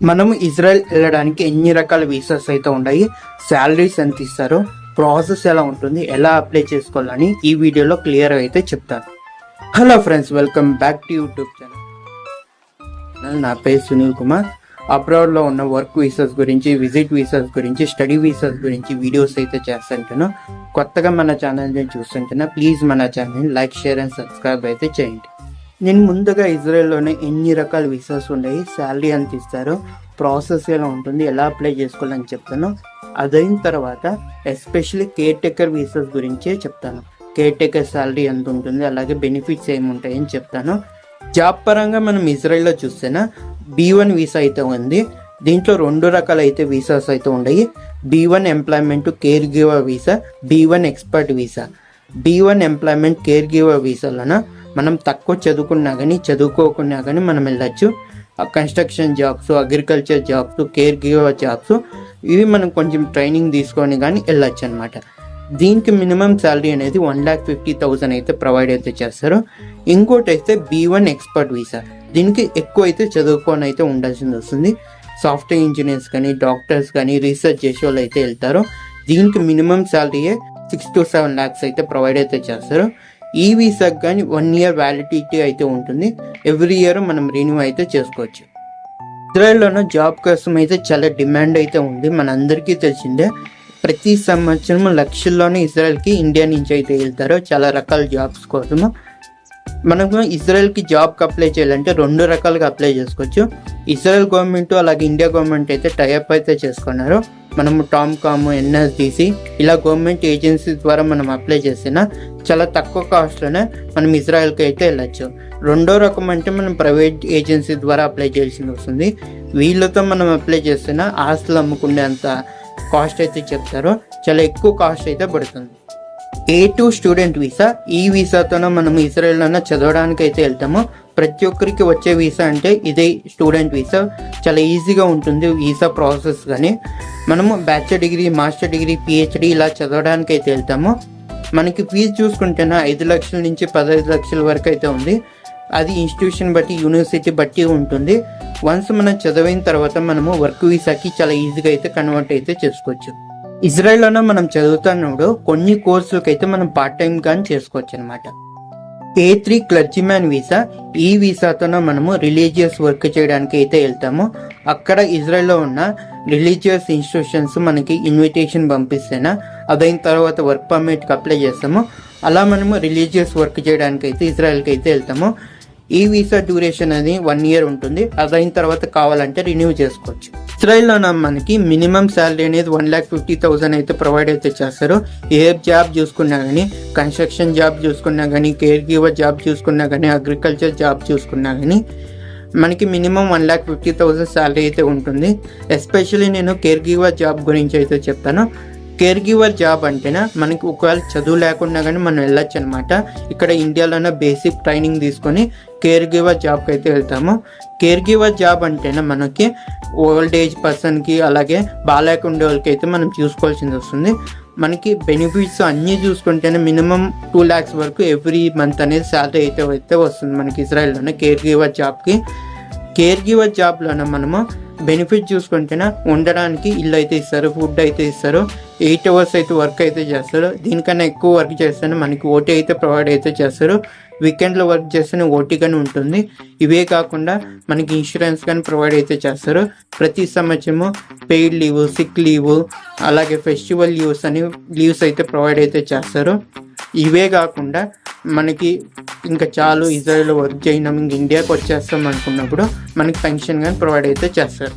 మనం ఇజ్రాయెల్ వెళ్ళడానికి ఎన్ని రకాల వీసాస్ అయితే ఉన్నాయి, శాలరీస్ ఎంత ఇస్తారు, ప్రాసెస్ ఎలా ఉంటుంది, ఎలా అప్లై చేసుకోవాలని ఈ వీడియోలో క్లియర్ అయితే చెప్తాను. Hello friends, welcome back to YouTube channel. నా పేరు సునీల్ కుమార్. అబ్రాడ్లో ఉన్న వర్క్ వీసాస్ గురించి, విజిట్ వీసాస్ గురించి, స్టడీ వీసాస్ గురించి వీడియోస్ అయితే చేస్తుంటాను. కొత్తగా మన ఛానల్ని చూస్తుంటున్నా, ప్లీజ్ మన ఛానల్ని లైక్, షేర్ అండ్ సబ్స్క్రైబ్ అయితే చేయండి. నేను ముందుగా ఇజ్రాయెల్లోనే ఎన్ని రకాల వీసాస్ ఉన్నాయి, శాలరీ ఎంత ఇస్తారు, ప్రాసెస్ ఎలా ఉంటుంది, ఎలా అప్లై చేసుకోవాలని చెప్తాను. అదైన తర్వాత ఎస్పెషల్లీ కేర్ టేకర్ వీసాస్ గురించే చెప్తాను. కేర్ టేకర్ శాలరీ ఎంత ఉంటుంది, అలాగే బెనిఫిట్స్ ఏముంటాయని చెప్తాను. జాబ్ పరంగా మనం ఇజ్రాయెల్లో చూస్తేనా B1 వీసా అయితే ఉంది. దీంట్లో 2 రకాల అయితే వీసాస్ అయితే ఉన్నాయి. B1 employment care giver visa, B1 expert visa. B1 employment care giver వీసాలోన మనం తక్కువ చదువుకున్నా కానీ చదువుకోకున్నా కానీ మనం వెళ్ళచ్చు. Construction jobs, agriculture jobs, care giver jobs, ఇవి మనం కొంచెం ట్రైనింగ్ తీసుకొని కానీ వెళ్ళచ్చు అనమాట. దీనికి మినిమం శాలరీ అనేది 1,50,000 అయితే ప్రొవైడ్ అయితే చేస్తారు. ఇంకోటి అయితే B1 ఎక్స్పర్ట్ వీసా. దీనికి ఎక్కువ అయితే చదువుకొని అయితే ఉండాల్సింది వస్తుంది. సాఫ్ట్వేర్ ఇంజనీర్స్ కానీ, డాక్టర్స్ కానీ, రీసెర్చ్ చేసే వాళ్ళు అయితే వెళ్తారు. దీనికి మినిమం శాలరీయే 6 to 7 lakhs అయితే ప్రొవైడ్ అయితే చేస్తారు. ఈ వీసాకి కానీ 1 year వ్యాలిడిటీ అయితే ఉంటుంది. ఎవ్రీ ఇయర్ మనం రెన్యూ అయితే చేసుకోవచ్చు. ఇజ్రాయెల్లోనూ జాబ్ కోసం అయితే చాలా డిమాండ్ అయితే ఉంది. మనందరికీ తెలిసిందే, ప్రతి సంవత్సరం లక్షల్లోనే ఇజ్రాయెల్కి ఇండియా నుంచి అయితే వెళ్తారు చాలా రకాల జాబ్స్ కోసము. మనకు ఇజ్రాయెల్కి జాబ్కి అప్లై చేయాలంటే 2 రకాలుగా అప్లై చేసుకోవచ్చు. ఇజ్రాయెల్ గవర్నమెంట్ అలాగే ఇండియా గవర్నమెంట్ అయితే టైఅప్ అయితే చేసుకున్నారు. మనము టామ్కామ్, NSDC ఇలా గవర్నమెంట్ ఏజెన్సీ ద్వారా మనం అప్లై చేసినా చాలా తక్కువ కాస్ట్లోనే మనం ఇజ్రాయెల్కి అయితే వెళ్ళచ్చు. 2వ రకం అంటే మనం ప్రైవేట్ ఏజెన్సీ ద్వారా అప్లై చేయాల్సి వస్తుంది. వీళ్ళతో మనం అప్లై చేసినా ఆస్తులు అమ్ముకునేంత కాస్ట్ అయితే చెప్తారు. చాలా ఎక్కువ కాస్ట్ అయితే పడుతుంది. A2 student visa. ఈ వీసాతోనే మనం ఇజ్రాయెల్లోనే చదవడానికి అయితే వెళ్తాము. ప్రతి ఒక్కరికి వచ్చే వీసా అంటే ఇదే స్టూడెంట్ వీసా. చాలా ఈజీగా ఉంటుంది వీసా ప్రాసెస్. కానీ మనము bachelor degree, master degree, PhD ఇలా చదవడానికి అయితే వెళ్తాము. మనకి ఫీజు చూసుకుంటేనే 5 లక్షల నుంచి 15 లక్షల వరకు అయితే ఉంది. అది ఇన్స్టిట్యూషన్ బట్టి, యూనివర్సిటీ బట్టి ఉంటుంది. వన్స్ మనం చదివిన తర్వాత మనము వర్క్ వీసాకి చాలా ఈజీగా అయితే కన్వర్ట్ అయితే చేసుకోవచ్చు. ఇజ్రాయెల్లోనే మనం చదువుతున్నప్పుడు కొన్ని కోర్సులకి అయితే మనం పార్ట్ టైం కానీ చేసుకోవచ్చు అనమాట. A3 క్లర్జీమ్యాన్ visa. ఈ వీసాతోనే మనము రిలీజియస్ వర్క్ చేయడానికి అయితే వెళ్తాము. అక్కడ ఇజ్రాయెల్లో ఉన్న రిలీజియస్ ఇన్స్టిట్యూషన్స్ మనకి ఇన్విటేషన్ పంపిస్తేనా అదైన తర్వాత వర్క్ పర్మిట్కి అప్లై చేస్తాము. అలా మనము రిలీజియస్ వర్క్ చేయడానికి అయితే ఇజ్రాయెల్కి అయితే వెళ్తాము. ఈ వీసా డ్యూరేషన్ అనేది 1 year ఉంటుంది. అదైన తర్వాత కావాలంటే రిన్యూ చేసుకోవచ్చు. ఇజ్రాయెల్లో మనకి మినిమం శాలరీ అనేది 1,50,000 అయితే ప్రొవైడ్ అయితే చేస్తారు. ఏ జాబ్ చూసుకున్నా కానీ, కన్స్ట్రక్షన్ జాబ్ చూసుకున్నా కానీ, కేర్ గివర్ జాబ్ చూసుకున్నా కానీ, అగ్రికల్చర్ జాబ్ చూసుకున్నా కానీ మనకి మినిమం 1,50,000 శాలరీ అయితే ఉంటుంది. ఎస్పెషల్లీ నేను కేర్ గివర్ జాబ్ గురించి అయితే చెప్తాను. కేర్ గివర్ జాబ్ అంటేనా మనకి ఒకవేళ చదువు లేకుండా కానీ మనం వెళ్ళొచ్చు అనమాట. ఇక్కడ ఇండియాలోనే బేసిక్ ట్రైనింగ్ తీసుకొని కేర్ గివర్ జాబ్కి అయితే వెళ్తాము. కేర్ గివర్ జాబ్ అంటేనా మనకి ఓల్డ్ ఏజ్ పర్సన్కి అలాగే బాగాలేకుండే వాళ్ళకి అయితే మనం చూసుకోవాల్సింది వస్తుంది. మనకి బెనిఫిట్స్ అన్నీ చూసుకుంటేనే మినిమం 2 lakhs వరకు ఎవ్రీ మంత్ అనేది శాలరీ అయితే వస్తుంది మనకి ఇజ్రాయెల్లోనే కేర్ గివర్ జాబ్కి. కేర్ గివర్ జాబ్లోనే మనము బెనిఫిట్ చూసుకుంటేనే ఉండడానికి ఇల్లు అయితే ఇస్తారు, ఫుడ్ అయితే ఇస్తారు, 8 hours అయితే వర్క్ అయితే చేస్తారు. దీనికన్నా ఎక్కువ వర్క్ చేస్తేనే మనకి ఓటీ అయితే ప్రొవైడ్ అయితే చేస్తారు. వీకెండ్లో వర్క్ చేస్తేనే ఓటీ కానీ ఉంటుంది. ఇవే కాకుండా మనకి ఇన్సూరెన్స్ కానీ ప్రొవైడ్ అయితే చేస్తారు. ప్రతి సంవత్సరము పెయిడ్ లీవ్, సిక్ లీవ్, అలాగే ఫెస్టివల్ లీవ్స్ అయితే ప్రొవైడ్ అయితే చేస్తారు. ఇవే కాకుండా మనకి ఇంకా చాలు ఇజ్రాయెల్లో వర్క్ చేయడం, ఇంక ఇండియాకి వచ్చేస్తాం అనుకున్నప్పుడు మనకి పెన్షన్ కానీ ప్రొవైడ్ అయితే చేస్తారు.